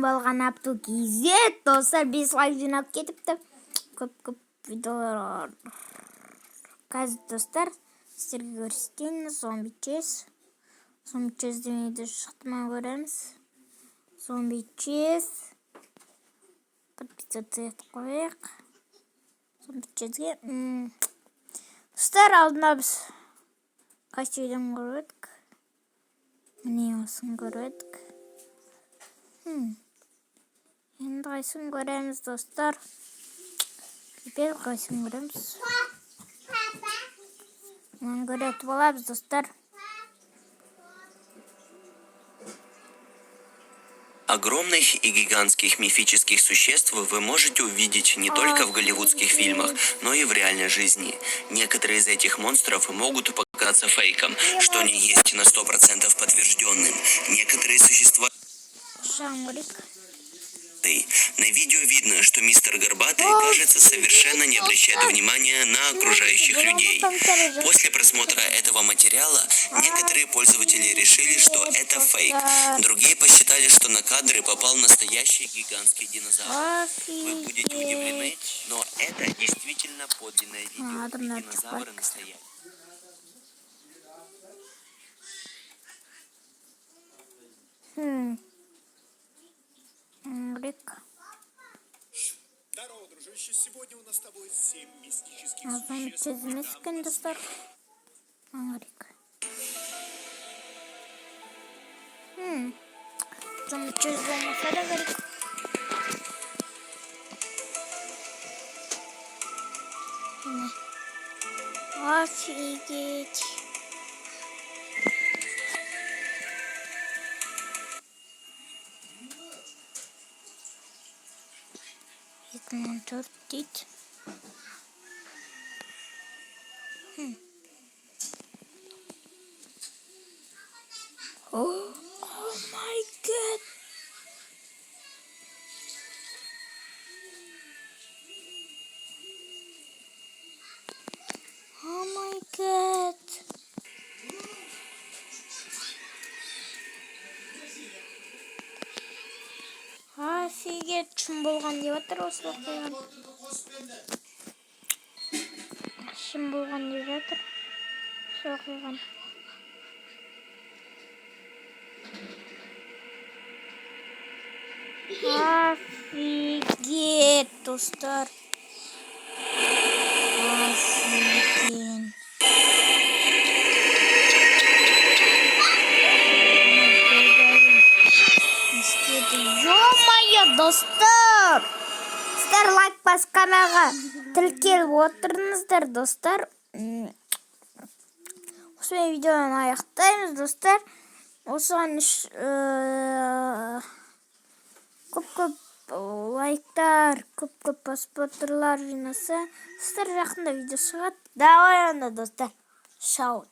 болған Абду KZ достар 5 лайк жинап кетіпті. Көп видеолар. Қазір достар сіздерге көрсетейін. Зомби чез демейді шықтыма көреміз. Зомби чез подписаться етіп қояйық. Зомби чезге достар алдына біз костюмден көрдік. Міне осын көрдік. Енді қайсын көреміз достар. Теперь қайсын көреміз. Мен көретіп алабыз достар. Огромных и гигантских мифических существ вы можете увидеть не только в голливудских фильмах, но и в реальной жизни. Некоторые из этих монстров могут показаться фейком, что не есть на 100% подтвержденным. Некоторые существа... На видео видно, что мистер Горбатый, кажется, совершенно не обращает внимания на окружающих людей. После просмотра этого материала некоторые пользователи решили, что это фейк. Другие посчитали, что на кадры попал настоящий гигантский динозавр. Вы будете удивлены, но это действительно подлинное видео. Динозавры настоящие. Здорово, дружище. Сегодня у нас с тобой 7 мистических существ. Офигеть. Монтер дейді. Oh my god. Oh my god. Офигеть, шын болған деп жатыр осы оқиған. Шын болған деп жатыр осы оқиған. Офигеть, достар. Офигеть. Ё-моё, достар! Достар, лайк басқанаға тіркеліп отырыңыздар, достар. Осымен видеоны аяқтаймыз, достар. Осыған көп лайктар, көп просмотрлар жинаса, сіздер жақында видео шығады. Давай онда, достар. Чао.